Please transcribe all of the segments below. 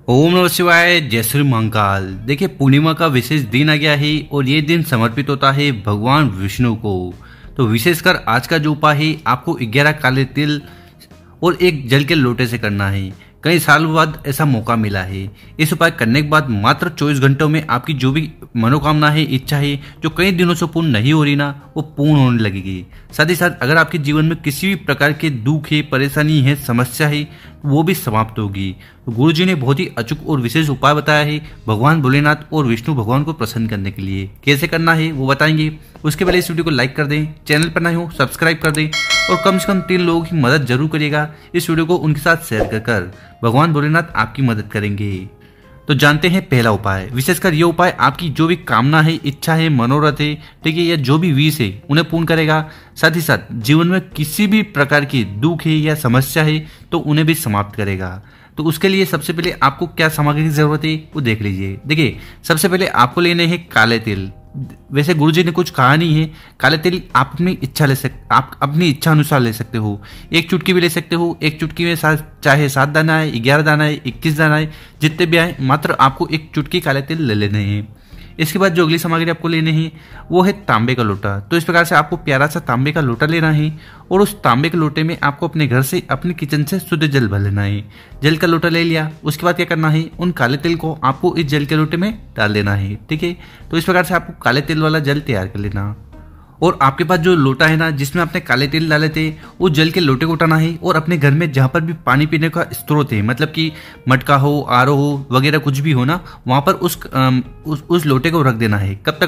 ओम नमः शिवाय। जय श्री महाकाल। देखिए, पूर्णिमा का विशेष दिन आ गया है और ये दिन समर्पित होता है भगवान विष्णु को। तो विशेषकर आज का जो उपाय है आपको 11 काले तिल और एक जल के लोटे से करना है। कई सालों बाद ऐसा मौका मिला है। इस उपाय करने के बाद मात्र 24 घंटों में आपकी जो भी मनोकामना है, इच्छा है, जो कई दिनों से पूर्ण नहीं हो रही ना, वो पूर्ण होने लगेगी। साथ ही साथ अगर आपके जीवन में किसी भी प्रकार के दुख है, परेशानी है, समस्या है, वो भी समाप्त होगी। तो गुरु जी ने बहुत ही अचूक और विशेष उपाय बताया है भगवान भोलेनाथ और विष्णु भगवान को प्रसन्न करने के लिए। कैसे करना है वो बताएंगे। उसके पहले इस वीडियो को लाइक कर दें, चैनल पर नए हो सब्सक्राइब कर दें और कम से कम 3 लोगों की मदद जरूर करिएगा। इस वीडियो को उनके साथ शेयर कर भगवान भोलेनाथ आपकी मदद करेंगे। तो जानते हैं पहला उपाय। विशेषकर ये उपाय आपकी जो भी कामना है, इच्छा है, मनोरथ है, ठीक है, या जो भी विश है उन्हें पूर्ण करेगा। साथ ही साथ जीवन में किसी भी प्रकार की दुख है या समस्या है तो उन्हें भी समाप्त करेगा। तो उसके लिए सबसे पहले आपको क्या सामग्री की जरूरत है वो देख लीजिए। देखिए, सबसे पहले आपको लेने हैं काले तिल। वैसे गुरुजी ने कुछ कहा नहीं है, काले तिल आप अपनी इच्छा अनुसार ले सकते हो। 1 चुटकी भी ले सकते हो। 1 चुटकी में चाहे 7 दाना है, 11 दाना है, 21 दाना है, जितने भी आए, मात्र आपको 1 चुटकी काले तिल ले लेने हैं। इसके बाद जो अगली सामग्री आपको लेनी है वो है तांबे का लोटा। तो इस प्रकार से आपको प्यारा सा तांबे का लोटा लेना है और उस तांबे के लोटे में आपको अपने घर से, अपने किचन से शुद्ध जल भर लेना है। जल का लोटा ले लिया, उसके बाद क्या करना है, उन काले तिल को आपको इस जल के लोटे में डाल देना है। ठीक है, तो इस प्रकार से आपको काले तिल वाला जल तैयार कर लेना। और आपके पास जो लोटा है ना, जिसमें आपने काले तिल डाले थे, उस जल के लोटे को उठाना है और अपने घर में जहाँ पर भी पानी पीने का स्रोत है, मतलब कि मटका हो, आरो हो, वगैरह कुछ भी हो ना, वहाँ पर उस लोटे को रख देना है। कब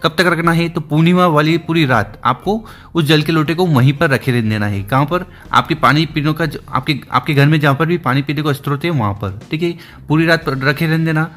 तक रखना है, तो पूर्णिमा वाली पूरी रात आपको उस जल के लोटे को वहीं पर रखे रहने देना है। कहाँ पर? आपके पानी पीने का, आपके घर में जहाँ पर भी पानी पीने का स्रोत है वहाँ पर। ठीक है, पूरी रात रखे रहने देना।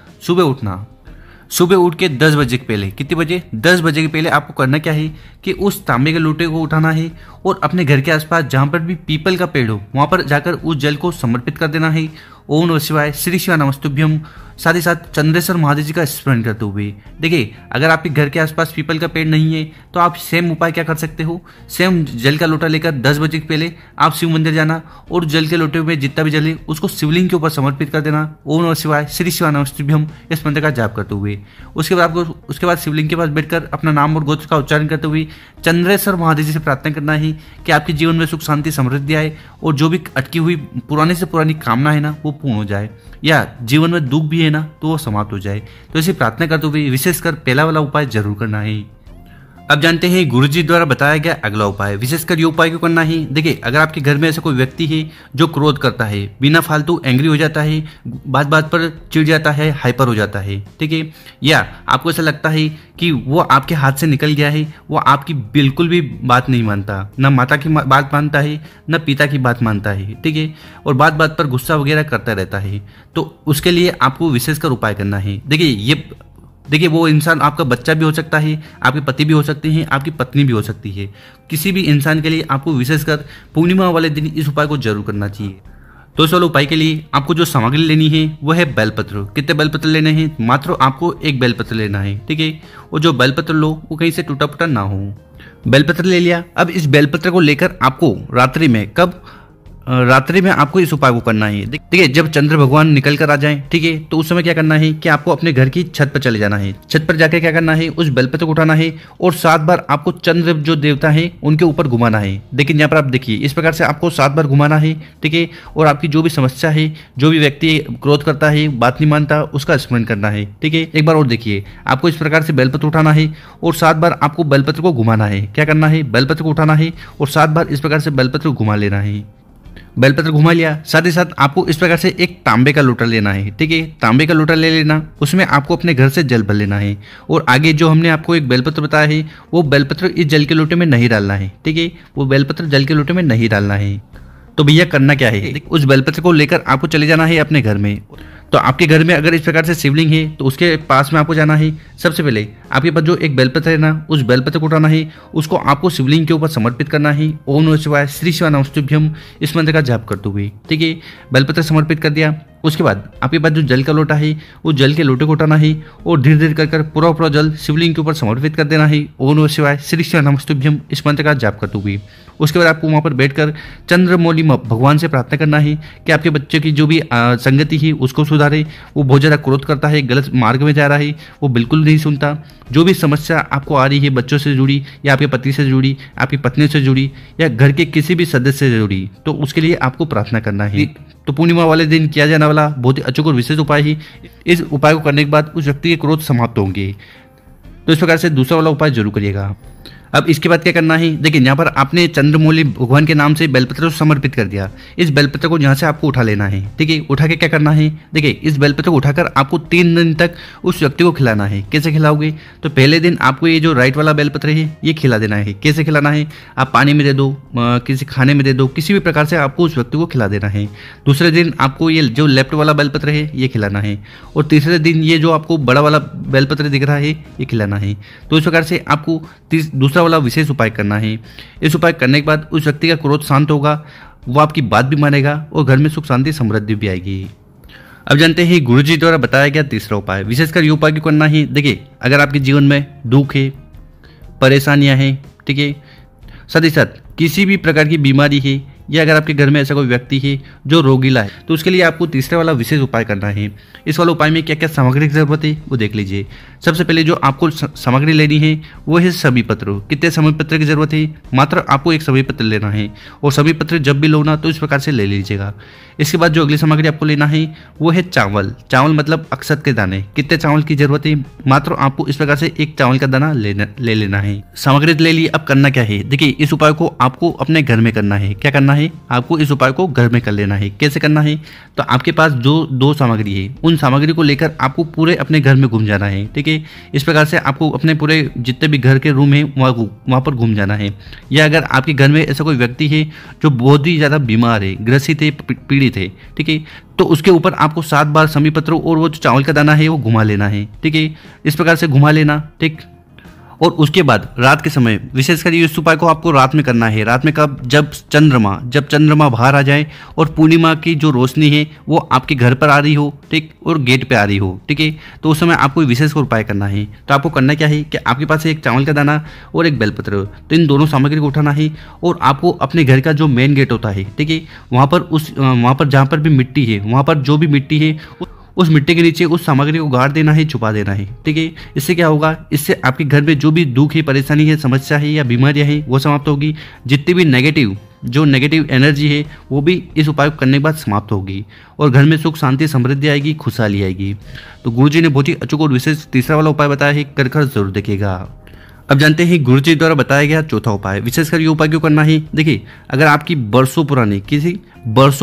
सुबह उठ के 10 बजे के पहले, कितने बजे? 10 बजे के पहले आपको करना क्या है कि उस तांबे के लोटे को उठाना है और अपने घर के आसपास जहां पर भी पीपल का पेड़ हो वहां पर जाकर उस जल को समर्पित कर देना है। ओम नमः शिवाय, श्री शिवा नमस्तुभ्यम। साथ ही साथ चंद्रेश्वर महादेव जी का स्मरण करते हुए। देखिए, अगर आपके घर के आसपास पीपल का पेड़ नहीं है तो आप सेम उपाय क्या कर सकते हो, सेम जल का लोटा लेकर 10 बजे के पहले आप शिव मंदिर जाना और जल के लोटे में जितना भी जल है उसको शिवलिंग के ऊपर समर्पित कर देना। ओम नमः शिवाय, श्री शिवा नमस्तुभ्यम, इस मंत्र का जाप करते हुए। उसके बाद शिवलिंग के पास बैठकर अपना नाम और गोत्र का उच्चारण करते हुए चंद्रेश्वर महादेव जी से प्रार्थना करना है कि आपके जीवन में सुख शांति समृद्धि आए और जो भी अटकी हुई पुरानी से पुरानी कामना है ना वो पूर्ण हो जाए, या जीवन में दुख भी है ना तो वो समाप्त हो जाए। तो इसे प्रार्थना करते हुए विशेषकर पहला वाला उपाय जरूर करना है। अब जानते हैं गुरुजी द्वारा बताया गया अगला उपाय। विशेषकर ये उपाय क्यों करना है। देखिए, अगर आपके घर में ऐसा कोई व्यक्ति है जो क्रोध करता है, बिना फालतू एंग्री हो जाता है, बात बात पर चिढ़ जाता है, हाइपर हो जाता है, ठीक है, या आपको ऐसा लगता है कि वो आपके हाथ से निकल गया है, वो आपकी बिल्कुल भी बात नहीं मानता, ना माता की बात मानता है, ना पिता की बात मानता है, ठीक है, और बात बात पर गुस्सा वगैरह करता रहता है, तो उसके लिए आपको विशेषकर उपाय करना है। देखिए, वो इंसान आपका बच्चा भी हो सकता है, आपके पति भी हो सकते हैं, आपकी पत्नी भी हो सकती है। किसी भी इंसान के लिए आपको विशेषकर पूर्णिमा वाले दिन इस उपाय को जरूर करना चाहिए। तो इस वाले उपाय के लिए आपको जो सामग्री लेनी है वो है बेलपत्र। कितने बेलपत्र लेने हैं? मात्र आपको 1 बेलपत्र लेना है। ठीक है, और जो बेलपत्र लो वो कहीं से टूटा फूटा ना हो। बेलपत्र ले लिया। अब इस बेलपत्र को लेकर आपको रात्रि में आपको इस उपाय को करना है। देखिए, जब चंद्र भगवान निकल कर आ जाएं, ठीक है, तो उस समय क्या करना है कि आपको अपने घर की छत पर चले जाना है। छत पर जाकर क्या करना है, उस बेलपत्र को उठाना है और 7 बार आपको चंद्र जो देवता है उनके ऊपर घुमाना है। लेकिन यहाँ पर आप देखिए, इस प्रकार से आपको 7 बार घुमाना है, ठीक है, और आपकी जो भी समस्या है, जो भी व्यक्ति क्रोध करता है, बात नहीं मानता, उसका स्मरण करना है। ठीक है, एक बार और देखिए, आपको इस प्रकार से बेलपत्र उठाना है और 7 बार आपको बेलपत्र को घुमाना है। क्या करना है, बेलपत्र को उठाना है और 7 बार इस प्रकार से बेलपत्र को घुमा लेना है। बेलपत्र घुमा लिया। साथ ही साथ आपको इस प्रकार से एक तांबे का लोटा लेना है। ठीक है, तांबे का लोटा ले लेना, उसमें आपको अपने घर से जल भर लेना है और आगे जो हमने आपको एक बेलपत्र बताया है वो बेलपत्र इस जल के लोटे में नहीं डालना है। ठीक है, वो बेलपत्र जल के लोटे में नहीं डालना है। तो भैया करना क्या है, उस बेलपत्र को लेकर आपको चले जाना है अपने घर में। तो आपके घर में अगर इस प्रकार से शिवलिंग है तो उसके पास में आपको जाना है। सबसे पहले आपके पास जो एक बेलपत्र है ना, उस बेलपत्र को उठाना है, उसको आपको शिवलिंग के ऊपर समर्पित करना है। ओम नमः शिवाय, श्री शिवा नमस्तुभ्यम, इस मंत्र का जाप करते हुए। ठीक है, बेलपत्र समर्पित कर दिया। उसके बाद आपके पास जो जल का लोटा है वो जल के लोटे को उठाना है और धीरे धीरे कर पूरा जल शिवलिंग के ऊपर समर्पित कर देना है। ओम नमः शिवाय, श्री शिवा नमस्तुभ्यम, इस मंत्र का जाप करते हुए। उसके बाद आपको वहाँ पर बैठकर चंद्रमौली भगवान से प्रार्थना करना है कि आपके बच्चे की जो भी संगति है उसको सुधारे। वो बहुत ज़्यादा क्रोध करता है, गलत मार्ग में जा रहा है, वो बिल्कुल नहीं सुनता। जो भी समस्या आपको आ रही है बच्चों से जुड़ी या आपके पति से जुड़ी, आपकी पत्नी से जुड़ी या घर के किसी भी सदस्य से जुड़ी, तो उसके लिए आपको प्रार्थना करना है। तो पूर्णिमा वाले दिन किया जाने वाला बहुत ही अचूक और विशेष उपाय है। इस उपाय को करने के बाद उस व्यक्ति के क्रोध समाप्त होंगे। तो इस प्रकार से दूसरा वाला उपाय जरूर करिएगा। अब इसके बाद क्या करना है, देखिए यहाँ पर आपने चंद्रमौली भगवान के नाम से बेलपत्र समर्पित कर दिया। इस बेलपत्र को यहाँ से आपको उठा लेना है, ठीक है। उठा के क्या करना है, देखिए इस बेलपत्र को उठाकर आपको 3 दिन तक उस व्यक्ति को खिलाना है। कैसे खिलाओगे, तो पहले दिन आपको ये जो राइट वाला बेलपत्र है ये खिला देना है। कैसे खिलाना है, आप पानी में दे दो, किसी खाने में दे दो, किसी भी प्रकार से आपको उस व्यक्ति को खिला देना है। दूसरे दिन आपको ये जो लेफ्ट वाला बेलपत्र है ये खिलाना है, और तीसरे दिन ये जो आपको बड़ा वाला बेलपत्र दिख रहा है ये खिलाना है। तो इस प्रकार से आपको दूसरा वाला विशेष उपाय करना है। इस उपाय करने के बाद उस व्यक्ति का क्रोध शांत होगा, वो आपकी बात भी मानेगा और घर में सुख शांति समृद्धि भी आएगी। अब जानते हैं गुरुजी द्वारा बताया गया तीसरा उपाय। विशेषकर ये उपाय क्यों करना है, देखिए अगर आपके जीवन में दुख है, परेशानियां हैं, ठीक है, साथ ही साथ किसी भी प्रकार की बीमारी है, या अगर आपके घर में ऐसा कोई व्यक्ति है जो रोगीला है, तो उसके लिए आपको तीसरे वाला विशेष उपाय करना है। इस वाले उपाय में क्या क्या सामग्री की जरूरत है वो देख लीजिए। सबसे पहले जो आपको सामग्री लेनी है वो है सभी पत्र। कितने सभी पत्र की जरूरत है, मात्र आपको एक सभी पत्र लेना है, और सभी पत्र जब भी लो ना तो इस प्रकार से ले लीजिएगा। इसके बाद जो अगली सामग्री आपको लेना है वो है चावल। चावल मतलब अक्षत के दाने। कितने चावल की जरूरत है, मात्र आपको इस प्रकार से एक चावल का दाना ले लेना है। सामग्री ले ली, अब करना क्या है, देखिए इस उपाय को आपको अपने घर में करना है। क्या करना है, आपको इस उपाय को घर में कर लेना है। कैसे करना है, तो आपके पास जो 2 सामग्री है उन सामग्री को लेकर आपको पूरे अपने घर में घूम जाना है, ठीक है। इस प्रकार से आपको अपने पूरे जितने भी घर के रूम है वहाँ पर घूम जाना है। या अगर आपके घर में ऐसा कोई व्यक्ति है जो बहुत ही ज़्यादा बीमार है, ग्रसित है, पीड़ित है, ठीक है, तो उसके ऊपर आपको 7 बार समी पत्र और वो जो चावल का दाना है वो घुमा लेना है, ठीक है। इस प्रकार से घुमा लेना, ठीक। और उसके बाद रात के समय, विशेषकर इस उपाय को आपको रात में करना है। रात में कब, जब चंद्रमा बाहर आ जाए और पूर्णिमा की जो रोशनी है वो आपके घर पर आ रही हो, ठीक, और गेट पे आ रही हो, ठीक है, तो उस समय आपको विशेष उपाय करना है। तो आपको करना क्या है कि आपके पास एक चावल का दाना और एक बेलपत्र, तो इन दोनों सामग्री को उठाना है और आपको अपने घर का जो मेन गेट होता है, ठीक है, वहाँ पर जहाँ पर भी मिट्टी है, वहाँ पर जो भी मिट्टी है उस मिट्टी के नीचे उस सामग्री को गाड़ देना है, छुपा देना है, ठीक है। इससे क्या होगा, इससे आपके घर में जो भी दुख है, परेशानी है, समस्या है या बीमारियां हैं वो समाप्त होगी। जितनी भी नेगेटिव एनर्जी है वो भी इस उपाय को करने के बाद समाप्त होगी, और घर में सुख शांति समृद्धि आएगी, खुशहाली आएगी। तो गुरुजी ने बहुत ही अचूक और विशेष तीसरा वाला उपाय बताया है, कर जरूर देखिएगा। अब जानते हैं गुरुजी द्वारा बताया गया चौथा उपाय। विशेषकर ये उपाय क्यों करना है, देखिए अगर आपकी बरसों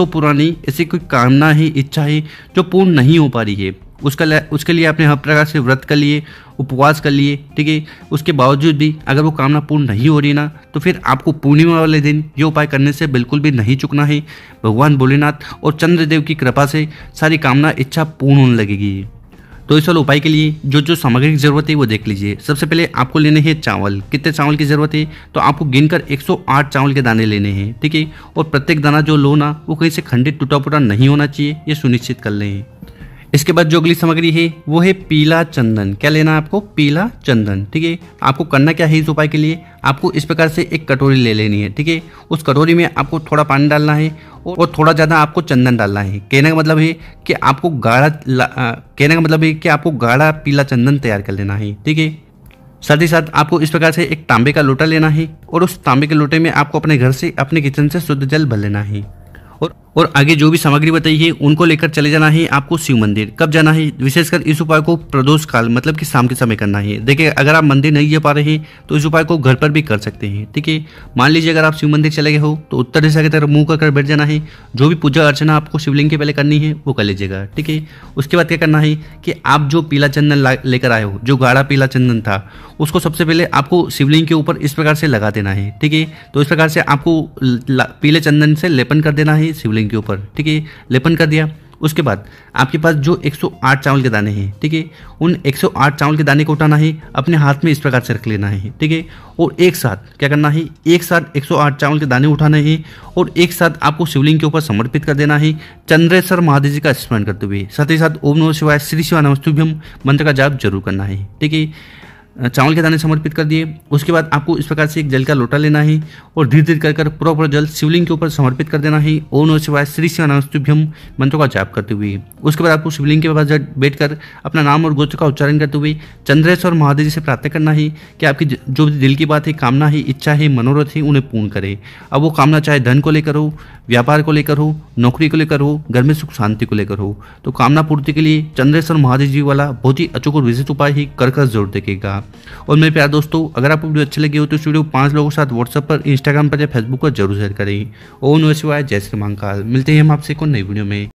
पुरानी ऐसी कोई कामना है, इच्छा है जो पूर्ण नहीं हो पा रही है, उसके लिए आपने हर प्रकार से व्रत कर लिए, उपवास कर लिए, ठीक है, उसके बावजूद भी अगर वो कामना पूर्ण नहीं हो रही ना, तो फिर आपको पूर्णिमा वाले दिन ये उपाय करने से बिल्कुल भी नहीं चूकना है। भगवान भोलेनाथ और चंद्रदेव की कृपा से सारी कामना इच्छा पूर्ण होने लगेगी। तो इस वाले उपाय के लिए जो सामग्री की जरूरत है वो देख लीजिए। सबसे पहले आपको लेने हैं चावल। कितने चावल की जरूरत है, तो आपको गिनकर 108 चावल के दाने लेने हैं, ठीक है, और प्रत्येक दाना जो लो ना वो कहीं से खंडित टूटा फूटा नहीं होना चाहिए, ये सुनिश्चित कर लें। इसके बाद जो अगली सामग्री है वो है पीला चंदन। क्या लेना है आपको, पीला चंदन, ठीक है। आपको करना क्या है इस उपाय के लिए, आपको इस प्रकार से एक कटोरी ले लेनी है, ठीक है। उस कटोरी में आपको थोड़ा पानी डालना है और थोड़ा ज़्यादा आपको चंदन डालना है। कहने का मतलब है कि आपको गाढ़ा पीला चंदन तैयार कर लेना है, ठीक है। साथ ही साथ आपको इस प्रकार से एक तांबे का लोटा लेना है, और उस तांबे के लोटे में आपको अपने घर से, अपने किचन से शुद्ध जल भर लेना है, और आगे जो भी सामग्री बताई है उनको लेकर चले जाना है आपको शिव मंदिर। कब जाना है, विशेषकर इस उपाय को प्रदोष काल मतलब कि शाम के समय करना है। देखिए अगर आप मंदिर नहीं जा पा रहे हैं तो इस उपाय को घर पर भी कर सकते हैं, ठीक है। मान लीजिए अगर आप शिव मंदिर चले गए हो तो उत्तर दिशा की तरफ मुंह कर बैठ जाना है। जो भी पूजा अर्चना आपको शिवलिंग के पहले करनी है वो कर लीजिएगा, ठीक है। उसके बाद क्या करना है कि आप जो पीला चंदन लेकर आए हो, जो गाढ़ा पीला चंदन था, उसको सबसे पहले आपको शिवलिंग के ऊपर इस प्रकार से लगा देना है, ठीक है। तो इस प्रकार से आपको पीले चंदन से लेपन कर देना है शिवलिंग के ऊपर, ठीक है। लेपन कर दिया, उसके बाद आपके पास जो 108 चावल के दाने हैं, ठीक है, उन 108 चावल के दाने को उठाना है, अपने हाथ में इस प्रकार से रख लेना है, ठीक है। और एक साथ क्या करना है, एक साथ 108 चावल के दाने उठाने हैं और एक साथ आपको शिवलिंग के ऊपर समर्पित कर देना है, चंद्रेश्वर महादेव जी का स्मरण करते हुए। साथ ही साथ ओम नमः शिवाय, श्री शिवाय नमस्तुभ्यम मंत्र का जाप जरूर करना है, ठीक है। चावल के दाने समर्पित कर दिए। उसके बाद आपको इस प्रकार से एक जल का लोटा लेना है और धीरे धीरे कर पूरा जल शिवलिंग के ऊपर समर्पित कर देना है। ओम नमः शिवाय श्री शिवानास्तुभ्यम मंत्रों का जाप करते हुए उसके बाद आपको शिवलिंग के पास बैठकर अपना नाम और गोत्र का उच्चारण करते हुए चंद्रेश्वर महादेव जी से प्रार्थना करना है कि आपकी जो भी दिल की बात है, कामना है, इच्छा है, मनोरथ है, उन्हें पूर्ण करे। अब वो कामना चाहे धन को लेकर हो, व्यापार को लेकर हो, नौकरी को लेकर हो, घर में सुख शांति को लेकर हो, तो कामना पूर्ति के लिए चंद्रेश्वर महादेव जी वाला बहुत ही अचूक और विशिष्ट उपाय ही कर जरूर देखेगा। और मेरे प्यारे दोस्तों, अगर आपको वीडियो अच्छी लगी हो तो इस वीडियो को 5 लोगों के साथ व्हाट्सएप पर, इंस्टाग्राम पर या फेसबुक पर जरूर शेयर करें। ओम नमः शिवाय, जय श्री महाकाल। मिलते हैं हम आपसे एक और नई वीडियो में।